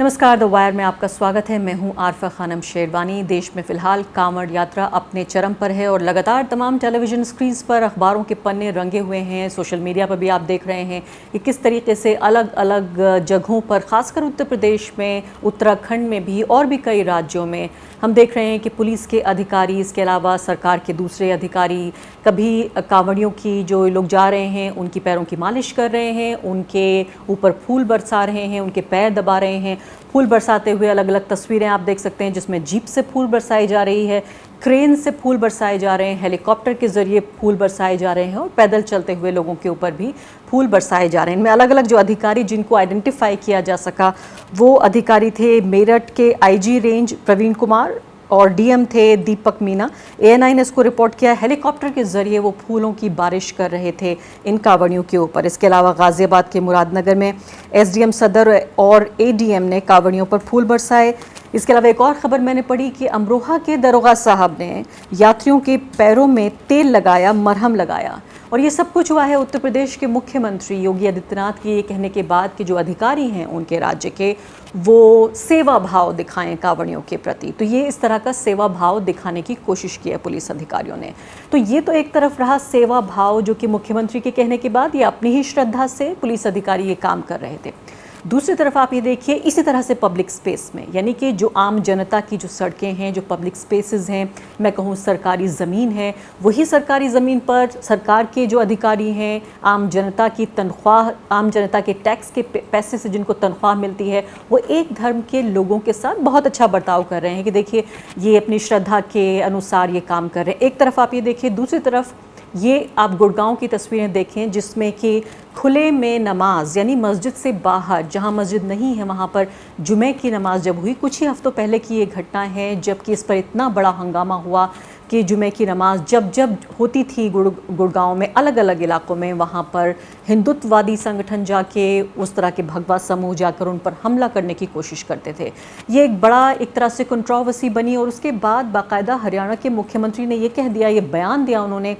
नमस्कार, the wire में आपका स्वागत है। मैं हूं आरफा खानम शेरवानी। देश में फ़िलहाल कांवड़ यात्रा अपने चरम पर है और लगातार तमाम टेलीविज़न स्क्रीन्स पर अखबारों के पन्ने रंगे हुए हैं। सोशल मीडिया पर भी आप देख रहे हैं कि किस तरीके से अलग अलग जगहों पर, ख़ासकर उत्तर प्रदेश में, उत्तराखंड में भी और भी कई राज्यों में हम देख रहे हैं कि पुलिस के अधिकारी, इसके अलावा सरकार के दूसरे अधिकारी कभी कांवड़ियों की जो लोग जा रहे हैं उनकी पैरों की मालिश कर रहे हैं, उनके ऊपर फूल बरसा रहे हैं, उनके पैर दबा रहे हैं। फूल बरसाते हुए अलग अलग तस्वीरें आप देख सकते हैं, जिसमें जीप से फूल बरसाई जा रही है, क्रेन से फूल बरसाए जा रहे हैं, हेलीकॉप्टर के ज़रिए फूल बरसाए जा रहे हैं और पैदल चलते हुए लोगों के ऊपर भी फूल बरसाए जा रहे हैं। इनमें अलग अलग जो अधिकारी जिनको आइडेंटिफाई किया जा सका वो अधिकारी थे मेरठ के आईजी रेंज प्रवीण कुमार और डीएम थे दीपक मीना। ANI ने इसको रिपोर्ट किया। हेलीकॉप्टर के ज़रिए वो फूलों की बारिश कर रहे थे इन कांवड़ियों के ऊपर। इसके अलावा गाज़ियाबाद के मुरादनगर में SDM सदर और ADM ने कांवड़ियों पर फूल बरसाए। इसके अलावा एक और ख़बर मैंने पढ़ी कि अमरोहा के दरोगा साहब ने यात्रियों के पैरों में तेल लगाया, मरहम लगाया। और ये सब कुछ हुआ है उत्तर प्रदेश के मुख्यमंत्री योगी आदित्यनाथ के ये कहने के बाद कि जो अधिकारी हैं उनके राज्य के, वो सेवा भाव दिखाएं कांवड़ियों के प्रति। तो ये इस तरह का सेवा भाव दिखाने की कोशिश की है पुलिस अधिकारियों ने। तो ये तो एक तरफ रहा सेवा भाव, जो कि मुख्यमंत्री के कहने के बाद ये अपनी ही श्रद्धा से पुलिस अधिकारी ये काम कर रहे थे। दूसरी तरफ आप ये देखिए, इसी तरह से पब्लिक स्पेस में, यानी कि जो आम जनता की जो सड़कें हैं, जो पब्लिक स्पेसेस हैं, मैं कहूँ सरकारी ज़मीन है, वही सरकारी ज़मीन पर सरकार के जो अधिकारी हैं, आम जनता की तनख्वाह, आम जनता के टैक्स के पैसे से जिनको तनख्वाह मिलती है, वो एक धर्म के लोगों के साथ बहुत अच्छा बर्ताव कर रहे हैं कि देखिए ये अपनी श्रद्धा के अनुसार ये काम कर रहे हैं। एक तरफ आप ये देखिए, दूसरी तरफ ये आप गुड़गांव की तस्वीरें देखें जिसमें कि खुले में नमाज, यानी मस्जिद से बाहर, जहां मस्जिद नहीं है वहां पर जुमे की नमाज जब हुई। कुछ ही हफ्तों पहले की ये घटना है जबकि इस पर इतना बड़ा हंगामा हुआ कि जुमे की नमाज जब जब होती थी गुड़गांव में, अलग अलग इलाकों में, वहाँ पर हिंदुत्ववादी संगठन जाके, उस तरह के भगवा समूह जाकर उन पर हमला करने की कोशिश करते थे। ये एक बड़ा एक तरह से कंट्रोवर्सी बनी और उसके बाद बाकायदा हरियाणा के मुख्यमंत्री ने ये कह दिया, ये बयान दिया उन्होंने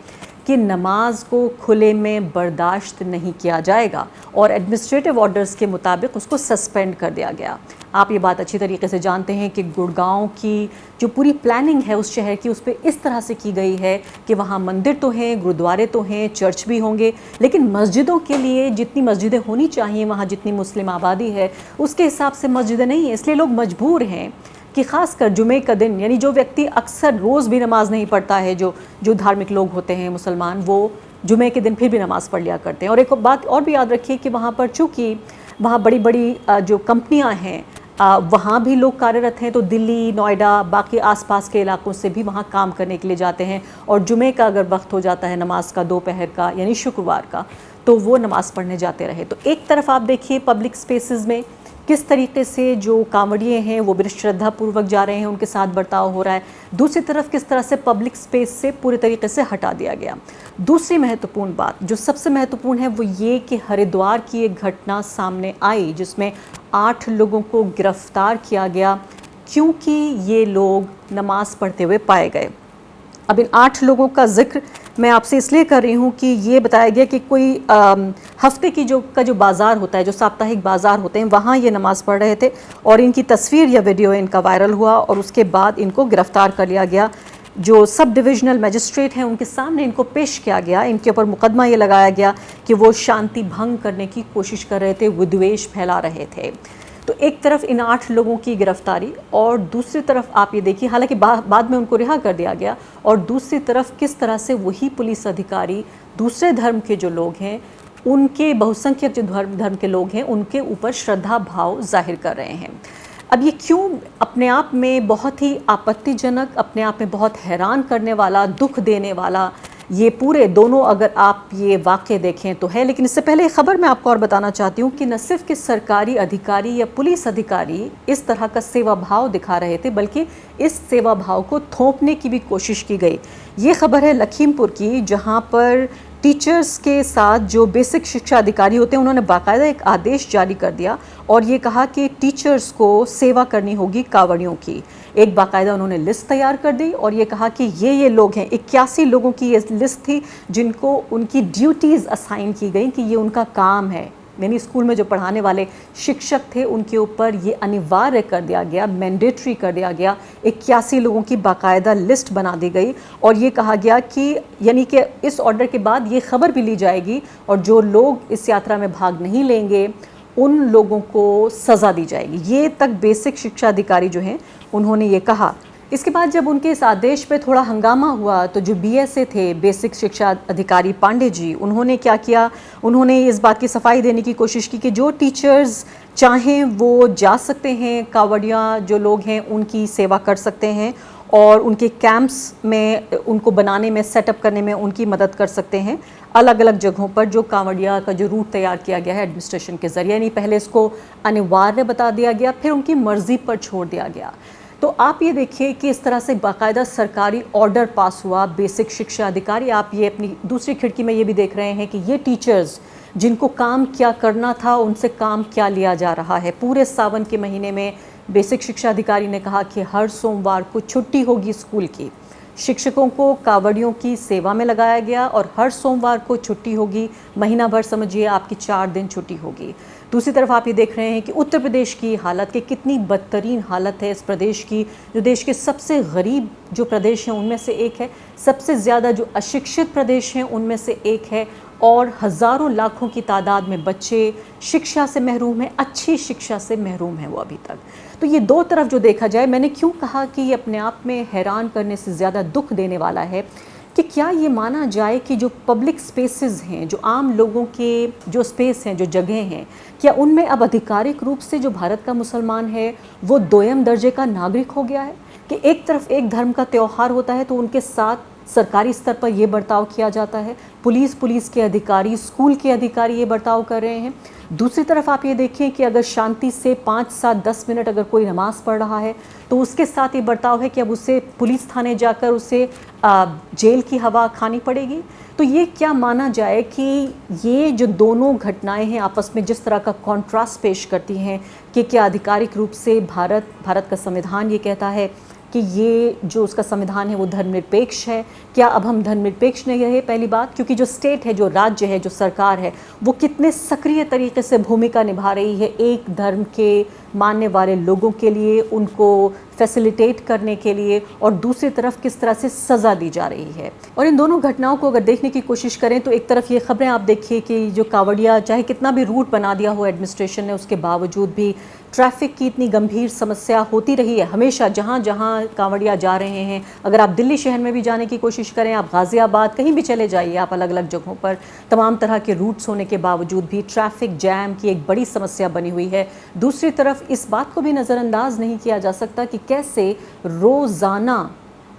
कि नमाज को खुले में बर्दाश्त नहीं किया जाएगा और एडमिनिस्ट्रेटिव ऑर्डर्स के मुताबिक उसको सस्पेंड कर दिया गया। आप ये बात अच्छी तरीके से जानते हैं कि गुड़गांव की जो पूरी प्लानिंग है उस शहर की, उस पर इस तरह से की गई है कि वहाँ मंदिर तो हैं, गुरुद्वारे तो हैं, चर्च भी होंगे, लेकिन मस्जिदों के लिए जितनी मस्जिदें होनी चाहिए, वहाँ जितनी मुस्लिम आबादी है उसके हिसाब से मस्जिदें नहीं हैं। इसलिए लोग मजबूर हैं कि ख़ासकर जुमे का दिन, यानी जो व्यक्ति अक्सर रोज़ भी नमाज नहीं पढ़ता है, जो धार्मिक लोग होते हैं मुसलमान, वो जुमे के दिन फिर भी नमाज़ पढ़ लिया करते हैं। और एक बात और भी याद रखिए कि वहाँ पर चूँकि वहाँ बड़ी बड़ी जो कंपनियाँ हैं, वहाँ भी लोग कार्यरत हैं, तो दिल्ली, नोएडा, बाकी आसपास के इलाकों से भी वहाँ काम करने के लिए जाते हैं। और जुमे का अगर वक्त हो जाता है नमाज का, दोपहर का यानी शुक्रवार का, तो वो नमाज़ पढ़ने जाते रहे। तो एक तरफ आप देखिए पब्लिक स्पेसेस में किस तरीके से जो कांवड़िए हैं वो भी श्रद्धापूर्वक जा रहे हैं, उनके साथ बर्ताव हो रहा है। दूसरी तरफ किस तरह से पब्लिक स्पेस से पूरे तरीके से हटा दिया गया। दूसरी महत्वपूर्ण बात, जो सबसे महत्वपूर्ण है, वो ये कि हरिद्वार की एक घटना सामने आई जिसमें 8 लोगों को गिरफ्तार किया गया क्योंकि ये लोग नमाज़ पढ़ते हुए पाए गए। अब इन 8 लोगों का जिक्र मैं आपसे इसलिए कर रही हूँ कि ये बताया गया कि कोई हफ्ते की जो बाज़ार होता है, जो साप्ताहिक बाज़ार होते हैं, वहाँ ये नमाज़ पढ़ रहे थे और इनकी तस्वीर या वीडियो इनका वायरल हुआ और उसके बाद इनको गिरफ़्तार कर लिया गया। जो सब डिविजनल मजिस्ट्रेट हैं उनके सामने इनको पेश किया गया। इनके ऊपर मुकदमा ये लगाया गया कि वो शांति भंग करने की कोशिश कर रहे थे, विद्वेष फैला रहे थे। तो एक तरफ इन 8 लोगों की गिरफ्तारी और दूसरी तरफ आप ये देखिए, हालांकि बाद में उनको रिहा कर दिया गया, और दूसरी तरफ किस तरह से वही पुलिस अधिकारी दूसरे धर्म के जो लोग हैं, उनके बहुसंख्यक जो धर्म के लोग हैं, उनके ऊपर श्रद्धा भाव जाहिर कर रहे हैं। अब ये क्यों अपने आप में बहुत ही आपत्तिजनक, अपने आप में बहुत हैरान करने वाला, दुख देने वाला, ये पूरे दोनों अगर आप ये वाक़े देखें तो है। लेकिन इससे पहले एक ख़बर मैं आपको और बताना चाहती हूँ कि न सिर्फ कि सरकारी अधिकारी या पुलिस अधिकारी इस तरह का सेवा भाव दिखा रहे थे, बल्कि इस सेवा भाव को थोपने की भी कोशिश की गई। ये खबर है लखीमपुर की, जहाँ पर टीचर्स के साथ जो बेसिक शिक्षा अधिकारी होते हैं उन्होंने बाकायदा एक आदेश जारी कर दिया और ये कहा कि टीचर्स को सेवा करनी होगी कांवड़ियों की। एक बाकायदा उन्होंने लिस्ट तैयार कर दी और ये कहा कि ये लोग हैं, 81 लोगों की ये लिस्ट थी जिनको उनकी ड्यूटीज़ असाइन की गई कि ये उनका काम है यानी स्कूल में जो पढ़ाने वाले शिक्षक थे उनके ऊपर ये अनिवार्य कर दिया गया, मैंडेटरी कर दिया गया। 81 लोगों की बाकायदा लिस्ट बना दी गई और ये कहा गया कि यानी कि इस ऑर्डर के बाद ये खबर भी ली जाएगी और जो लोग इस यात्रा में भाग नहीं लेंगे उन लोगों को सज़ा दी जाएगी। ये तक बेसिक शिक्षा अधिकारी जो हैं उन्होंने ये कहा। इसके बाद जब उनके इस आदेश पे थोड़ा हंगामा हुआ तो जो BSA थे, बेसिक शिक्षा अधिकारी पांडे जी, उन्होंने क्या किया, उन्होंने इस बात की सफाई देने की कोशिश की कि जो टीचर्स चाहें वो जा सकते हैं, कांवड़िया जो लोग हैं उनकी सेवा कर सकते हैं और उनके कैंप्स में उनको बनाने में, सेटअप करने में उनकी मदद कर सकते हैं अलग अलग जगहों पर। जो कांवड़िया का जो रूट तैयार किया गया है एडमिनिस्ट्रेशन के ज़रिए, यानी पहले इसको अनिवार्य बता दिया गया, फिर उनकी मर्ज़ी पर छोड़ दिया गया। तो आप ये देखिए कि इस तरह से बाकायदा सरकारी ऑर्डर पास हुआ। बेसिक शिक्षा अधिकारी, आप ये अपनी दूसरी खिड़की में ये भी देख रहे हैं कि ये टीचर्स जिनको काम क्या करना था उनसे काम क्या लिया जा रहा है। पूरे सावन के महीने में बेसिक शिक्षा अधिकारी ने कहा कि हर सोमवार को छुट्टी होगी स्कूल की। शिक्षकों को कांवड़ियों की सेवा में लगाया गया और हर सोमवार को छुट्टी होगी। महीना भर समझिए आपकी 4 दिन छुट्टी होगी। दूसरी तरफ आप ये देख रहे हैं कि उत्तर प्रदेश की हालत, कि कितनी बदतरीन हालत है इस प्रदेश की, जो देश के सबसे गरीब जो प्रदेश हैं उनमें से एक है, सबसे ज़्यादा जो अशिक्षित प्रदेश हैं उनमें से एक है और हज़ारों लाखों की तादाद में बच्चे शिक्षा से महरूम हैं, अच्छी शिक्षा से महरूम हैं वो अभी तक। तो ये दो तरफ जो देखा जाए, मैंने क्यों कहा कि ये अपने आप में हैरान करने से ज़्यादा दुख देने वाला है कि क्या ये माना जाए कि जो पब्लिक स्पेसेस हैं, जो आम लोगों के जो स्पेस हैं, जो जगह हैं, क्या उनमें अब आधिकारिक रूप से जो भारत का मुसलमान है वो दोयम दर्जे का नागरिक हो गया है कि एक तरफ एक धर्म का त्यौहार होता है तो उनके साथ सरकारी स्तर पर ये बर्ताव किया जाता है, पुलिस के अधिकारी, स्कूल के अधिकारी ये बर्ताव कर रहे हैं। दूसरी तरफ आप ये देखिए कि अगर शांति से 5, 7, 10 मिनट अगर कोई नमाज़ पढ़ रहा है तो उसके साथ ये बर्ताव है कि अब उसे पुलिस थाने जाकर उसे जेल की हवा खानी पड़ेगी। तो ये क्या माना जाए कि ये जो दोनों घटनाएं हैं आपस में जिस तरह का कॉन्ट्रास्ट पेश करती हैं कि क्या आधिकारिक रूप से भारत का संविधान ये कहता है कि ये जो उसका संविधान है वो धर्मनिरपेक्ष है, क्या अब हम धर्मनिरपेक्ष नहीं रहे? पहली बात, क्योंकि जो स्टेट है, जो राज्य है, जो सरकार है, वो कितने सक्रिय तरीके से भूमिका निभा रही है एक धर्म के मानने वाले लोगों के लिए, उनको फैसिलिटेट करने के लिए, और दूसरी तरफ किस तरह से सज़ा दी जा रही है। और इन दोनों घटनाओं को अगर देखने की कोशिश करें तो एक तरफ ये खबरें आप देखिए कि जो कांवड़िया, चाहे कितना भी रूट बना दिया हो एडमिनिस्ट्रेशन ने, उसके बावजूद भी ट्रैफिक की इतनी गंभीर समस्या होती रही है हमेशा जहाँ जहाँ कांवड़िया जा रहे हैं। अगर आप दिल्ली शहर में भी जाने की कोशिश करें, आप गाज़ियाबाद कहीं भी चले जाइए, आप अलग अलग जगहों पर तमाम तरह के रूट्स होने के बावजूद भी ट्रैफिक जैम की एक बड़ी समस्या बनी हुई है। दूसरी तरफ इस बात को भी नज़रअंदाज नहीं किया जा सकता कि कैसे रोज़ाना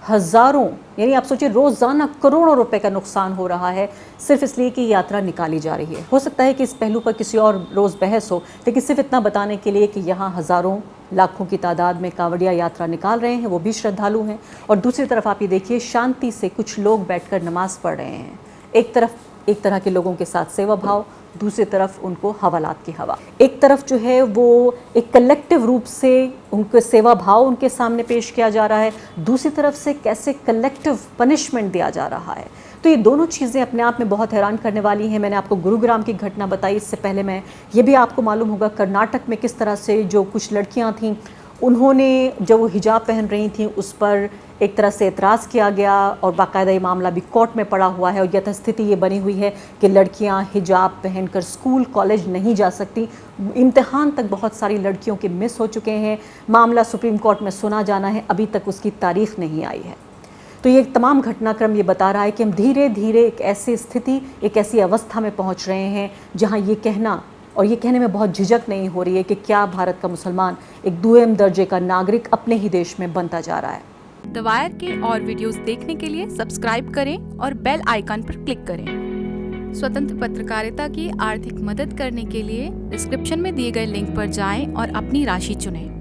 हज़ारों, यानी आप सोचिए रोज़ाना करोड़ों रुपए का नुकसान हो रहा है सिर्फ इसलिए कि यात्रा निकाली जा रही है। हो सकता है कि इस पहलू पर किसी और रोज़ बहस हो, लेकिन सिर्फ इतना बताने के लिए कि यहाँ हज़ारों लाखों की तादाद में कांवड़िया यात्रा निकाल रहे हैं, वो भी श्रद्धालु हैं। और दूसरी तरफ आप ये देखिए शांति से कुछ लोग बैठकर नमाज़ पढ़ रहे हैं। एक तरफ एक तरह के लोगों के साथ सेवा भाव, दूसरी तरफ उनको हवालात की हवा। एक तरफ जो है वो एक कलेक्टिव रूप से उनके सेवा भाव उनके सामने पेश किया जा रहा है, दूसरी तरफ से कैसे कलेक्टिव पनिशमेंट दिया जा रहा है। तो ये दोनों चीज़ें अपने आप में बहुत हैरान करने वाली हैं। मैंने आपको गुरुग्राम की घटना बताई, इससे पहले मैं ये भी आपको मालूम होगा कर्नाटक में किस तरह से जो कुछ लड़कियां थीं, उन्होंने जब वो हिजाब पहन रही थीं उस पर एक तरह से एतराज़ किया गया और बाकायदा ये मामला भी कोर्ट में पड़ा हुआ है और यथास्थिति ये बनी हुई है कि लड़कियां हिजाब पहनकर स्कूल कॉलेज नहीं जा सकती। इम्तिहान तक बहुत सारी लड़कियों के मिस हो चुके हैं। मामला सुप्रीम कोर्ट में सुना जाना है, अभी तक उसकी तारीख नहीं आई है। तो ये तमाम घटनाक्रम ये बता रहा है कि हम धीरे धीरे एक ऐसी स्थिति, एक ऐसी अवस्था में पहुँच रहे हैं जहाँ ये कहना, और ये कहने में बहुत झिझक नहीं हो रही है कि क्या भारत का मुसलमान एक दुयम दर्जे का नागरिक अपने ही देश में बनता जा रहा है। द वायर के और वीडियोस देखने के लिए सब्सक्राइब करें और बेल आइकन पर क्लिक करें। स्वतंत्र पत्रकारिता की आर्थिक मदद करने के लिए डिस्क्रिप्शन में दिए गए लिंक पर जाएं और अपनी राशि चुनें।